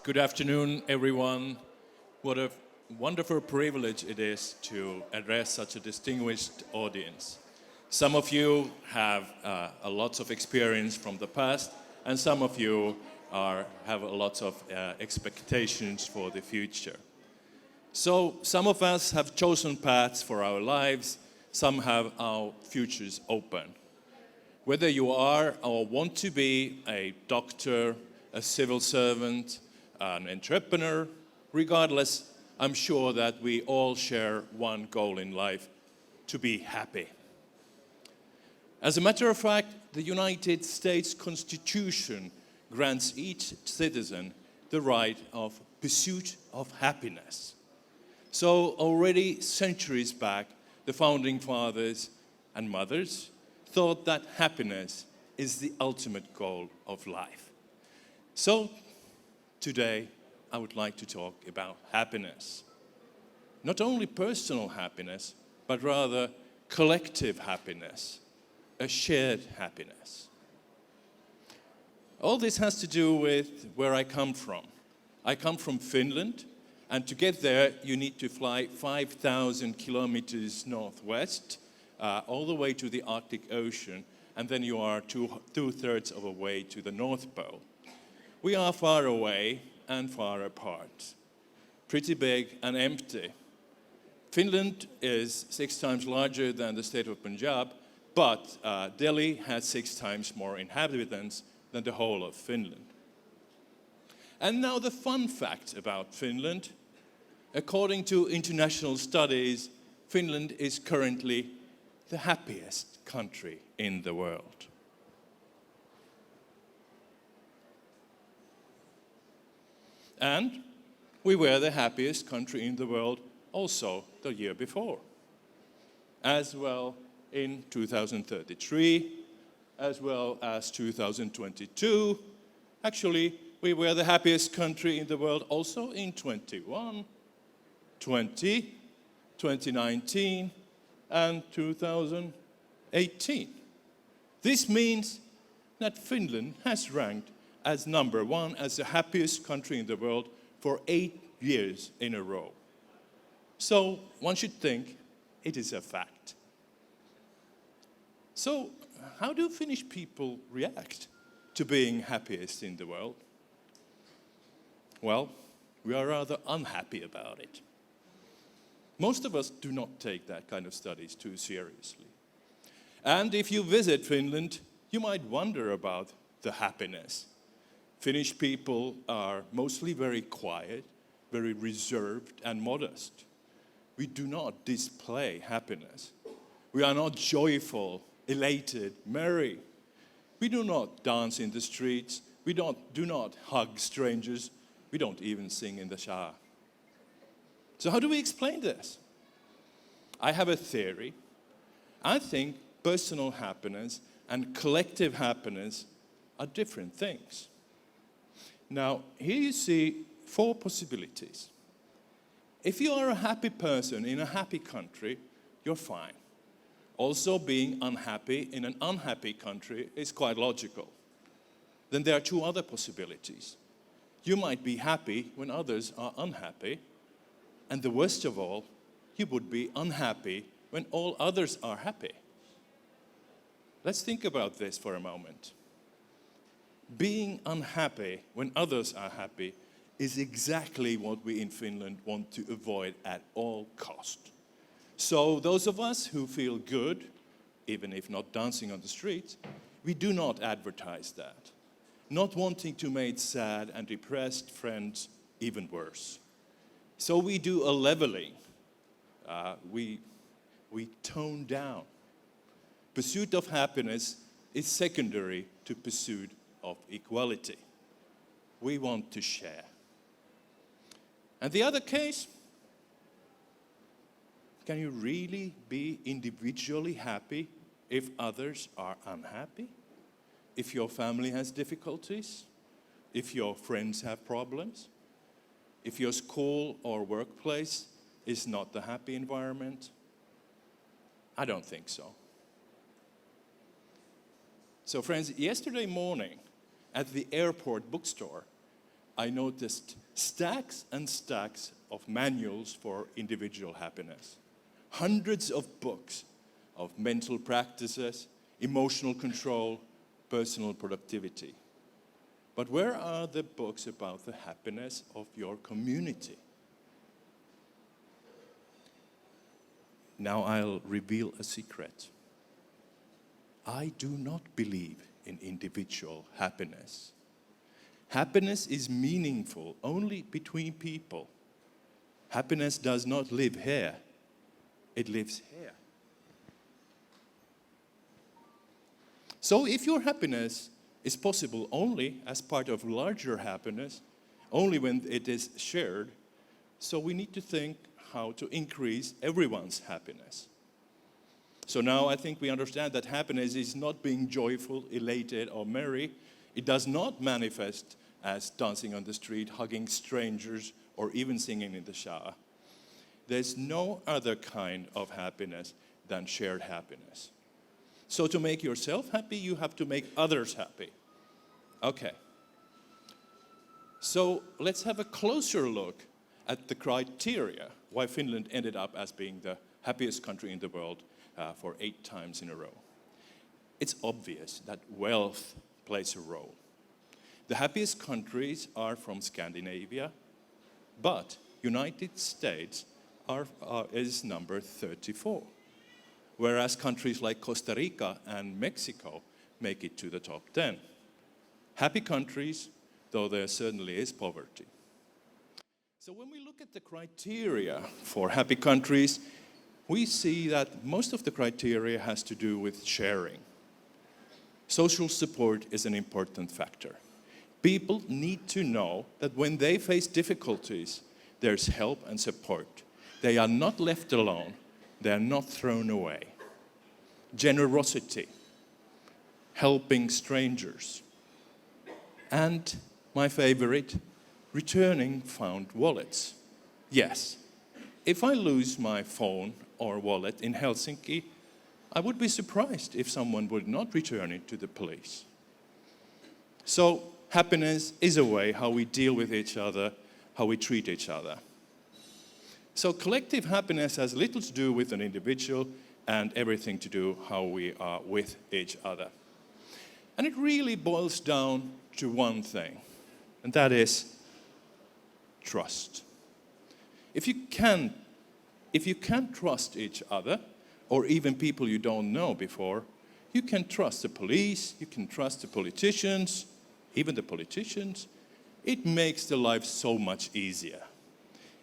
Good afternoon, everyone. What a wonderful privilege it is to address such a distinguished audience. Some of you have a lot of experience from the past, and some of you have a lot of expectations for the future. So some of us have chosen paths for our lives, some have our futures open. Whether you are or want to be a doctor, a civil servant, an entrepreneur, regardless, I'm sure that we all share one goal in life: to be happy. As a matter of fact, the United States Constitution grants each citizen the right of pursuit of happiness. So already centuries back, the founding fathers and mothers thought that happiness is the ultimate goal of life. So today, I would like to talk about happiness. Not only personal happiness, but rather collective happiness, a shared happiness. All this has to do with where I come from. I come from Finland, and to get there, you need to fly 5,000 kilometers northwest, all the way to the Arctic Ocean, and then you are two-thirds of a way to the North Pole. We are far away and far apart, pretty big and empty. Finland is 6 times larger than the state of Punjab, but Delhi has 6 times more inhabitants than the whole of Finland. And now the fun fact about Finland: according to international studies, Finland is currently the happiest country in the world. And we were the happiest country in the world also the year before. As well in 2033, as well as 2022. Actually, we were the happiest country in the world also in 21, 20, 2019, and 2018. This means that Finland has ranked as number 1 as the happiest country in the world for 8 years in a row. So one should think it is a fact. So how do Finnish people react to being happiest in the world? Well, we are rather unhappy about it. Most of us do not take that kind of studies too seriously. And if you visit Finland, you might wonder about the happiness. Finnish people are mostly very quiet, very reserved and modest. We do not display happiness. We are not joyful, elated, merry. We do not dance in the streets. We do not hug strangers. We don't even sing in the shower. So how do we explain this? I have a theory. I think personal happiness and collective happiness are different things. Now, here you see 4 possibilities. If you are a happy person in a happy country, you're fine. Also, being unhappy in an unhappy country is quite logical. Then there are 2 other possibilities. You might be happy when others are unhappy, and the worst of all, you would be unhappy when all others are happy. Let's think about this for a moment. Being unhappy when others are happy is exactly what we in Finland want to avoid at all cost. So those of us who feel good, even if not dancing on the streets, we do not advertise that. Not wanting to make sad and depressed friends even worse. So we do a leveling. We tone down. Pursuit of happiness is secondary to pursuit of equality. We want to share. And the other case, can you really be individually happy if others are unhappy? If your family has difficulties? If your friends have problems? If your school or workplace is not the happy environment? I don't think so. So friends, yesterday morning at the airport bookstore, I noticed stacks and stacks of manuals for individual happiness. Hundreds of books of mental practices, emotional control, personal productivity. But where are the books about the happiness of your community? Now I'll reveal a secret. I do not believe in individual happiness. Happiness is meaningful only between people. Happiness does not live here, it lives here. So if your happiness is possible only as part of larger happiness, only when it is shared, so we need to think how to increase everyone's happiness. So now I think we understand that happiness is not being joyful, elated, or merry. It does not manifest as dancing on the street, hugging strangers, or even singing in the shower. There's no other kind of happiness than shared happiness. So to make yourself happy, you have to make others happy. Okay. So let's have a closer look at the criteria why Finland ended up as being the happiest country in the world for 8 times in a row. It's obvious that wealth plays a role. The happiest countries are from Scandinavia, but United States is number 34. Whereas countries like Costa Rica and Mexico make it to the top 10. Happy countries, though there certainly is poverty. So when we look at the criteria for happy countries, we see that most of the criteria has to do with sharing. Social support is an important factor. People need to know that when they face difficulties, there's help and support. They are not left alone. They are not thrown away. Generosity, helping strangers, and my favorite, returning found wallets. Yes, if I lose my phone or wallet in Helsinki, I would be surprised if someone would not return it to the police. So happiness is a way how we deal with each other, how we treat each other. So collective happiness has little to do with an individual and everything to do how we are with each other. And it really boils down to one thing, and that is trust. If you can't trust each other, or even people you don't know before, you can trust the police, you can trust the politicians, even the politicians. It makes the life so much easier.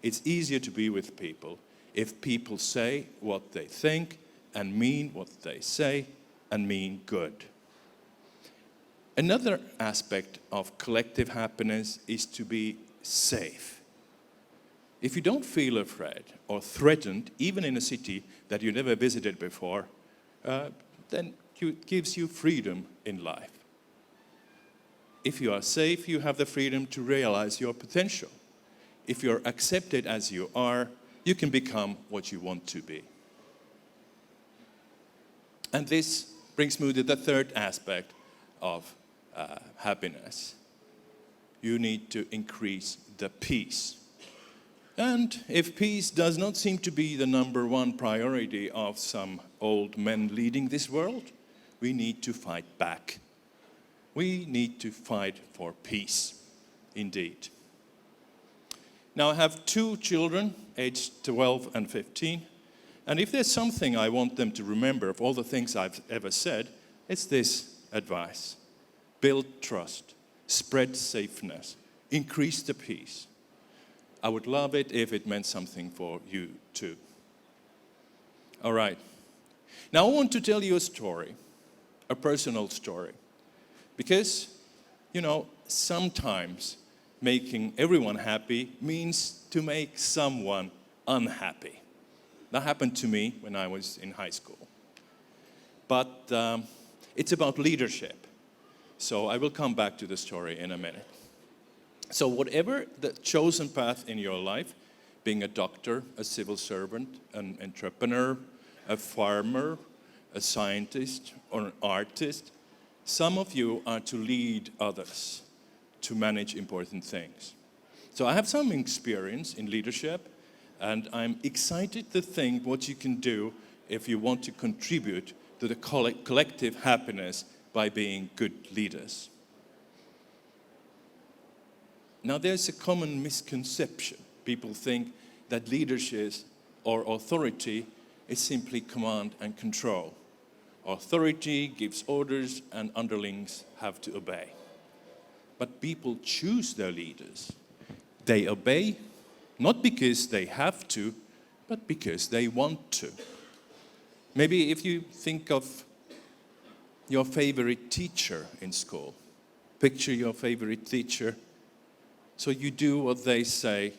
It's easier to be with people if people say what they think and mean what they say and mean good. Another aspect of collective happiness is to be safe. If you don't feel afraid or threatened, even in a city that you never visited before, then it gives you freedom in life. If you are safe, you have the freedom to realize your potential. If you're accepted as you are, you can become what you want to be. And this brings me to the third aspect of happiness. You need to increase the peace. And if peace does not seem to be the number one priority of some old men leading this world, we need to fight back. We need to fight for peace, indeed. Now I have 2 children, aged 12 and 15, and if there's something I want them to remember of all the things I've ever said, it's this advice. Build trust, spread safeness, increase the peace. I would love it if it meant something for you too. All right. Now I want to tell you a story, a personal story. Because, sometimes making everyone happy means to make someone unhappy. That happened to me when I was in high school. But it's about leadership. So I will come back to the story in a minute. So whatever the chosen path in your life, being a doctor, a civil servant, an entrepreneur, a farmer, a scientist, or an artist, some of you are to lead others, to manage important things. So I have some experience in leadership, and I'm excited to think what you can do if you want to contribute to the collective happiness by being good leaders. Now, there's a common misconception. People think that leadership or authority is simply command and control. Authority gives orders and underlings have to obey. But people choose their leaders. They obey not because they have to, but because they want to. Maybe if you think of your favorite teacher in school, picture your favorite teacher. So you do what they say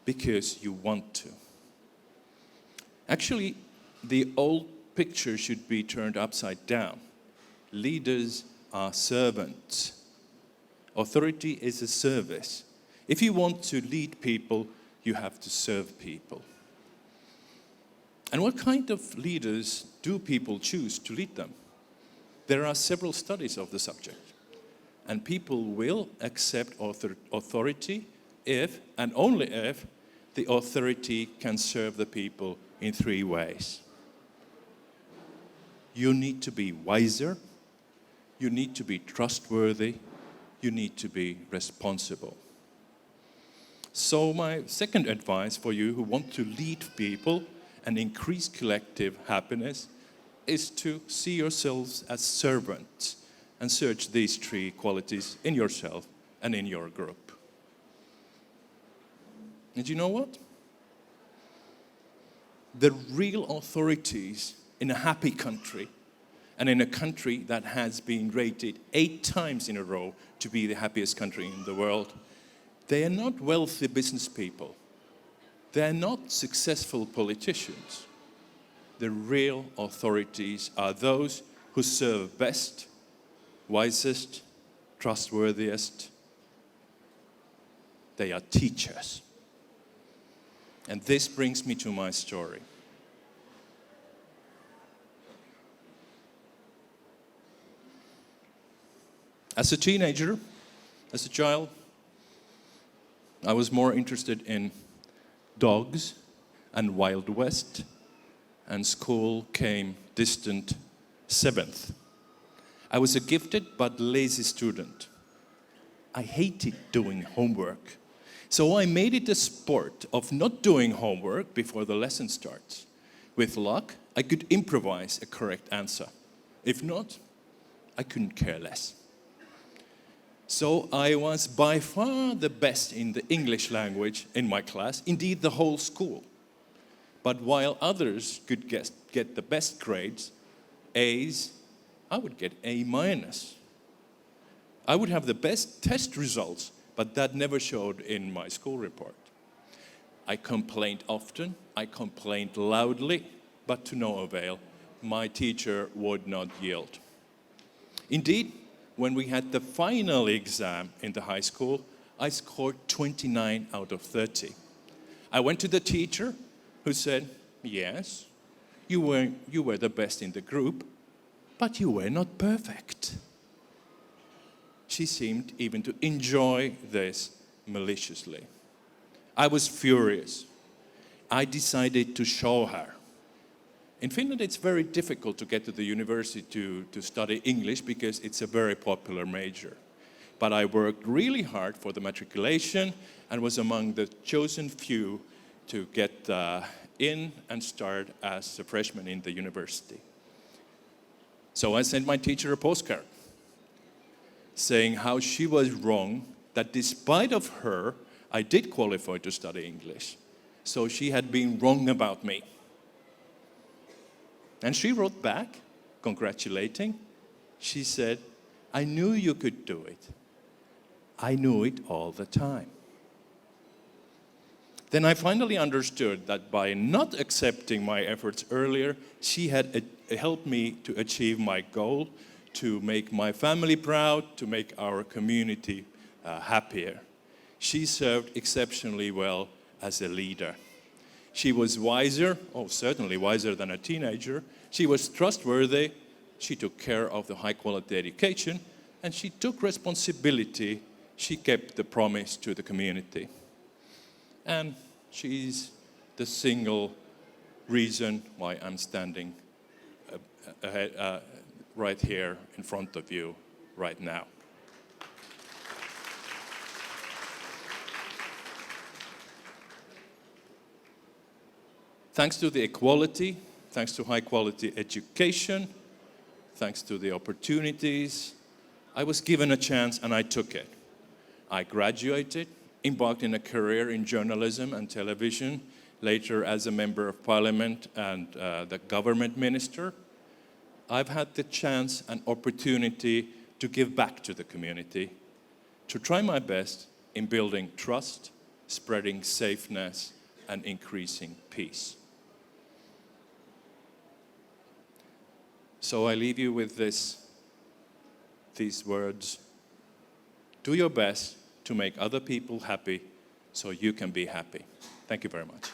because you want to. Actually, the old picture should be turned upside down. Leaders are servants. Authority is a service. If you want to lead people, you have to serve people. And what kind of leaders do people choose to lead them? There are several studies of the subject. And people will accept authority if, and only if, the authority can serve the people in three ways. You need to be wiser, you need to be trustworthy, you need to be responsible. So my second advice for you who want to lead people and increase collective happiness is to see yourselves as servants and search these three qualities in yourself and in your group. And you know what? The real authorities in a happy country and in a country that has been rated 8 times in a row to be the happiest country in the world, they are not wealthy business people. They are not successful politicians. The real authorities are those who serve best, wisest, trustworthiest. They are teachers. And this brings me to my story. As a teenager, as a child, I was more interested in dogs and Wild West, and school came distant 7th. I was a gifted but lazy student. I hated doing homework. So I made it a sport of not doing homework before the lesson starts. With luck, I could improvise a correct answer. If not, I couldn't care less. So I was by far the best in the English language in my class, indeed the whole school. But while others could get the best grades, A's, I would get A minus. I would have the best test results, but that never showed in my school report. I complained often, I complained loudly, but to no avail. My teacher would not yield. Indeed, when we had the final exam in the high school, I scored 29 out of 30. I went to the teacher who said, yes, you were the best in the group, but you were not perfect. She seemed even to enjoy this maliciously. I was furious. I decided to show her. In Finland, it's very difficult to get to the university to study English because it's a very popular major. But I worked really hard for the matriculation and was among the chosen few to get in and start as a freshman in the university. So I sent my teacher a postcard saying how she was wrong, that despite of her, I did qualify to study English. So she had been wrong about me. And she wrote back, congratulating. She said, I knew you could do it. I knew it all the time. Then I finally understood that by not accepting my efforts earlier, she had helped me to achieve my goal, to make my family proud, to make our community happier. She served exceptionally well as a leader. She was wiser, certainly wiser than a teenager. She was trustworthy. She took care of the high-quality education, and she took responsibility. she kept the promise to the community. And she's the single reason why I'm standing right here in front of you right now. Thanks to the equality, thanks to high quality education, thanks to the opportunities, I was given a chance and I took it. I graduated, embarked in a career in journalism and television, later as a member of parliament and the government minister. I've had the chance and opportunity to give back to the community, to try my best in building trust, spreading safeness, and increasing peace. So I leave you with these words. Do your best to make other people happy so you can be happy. Thank you very much.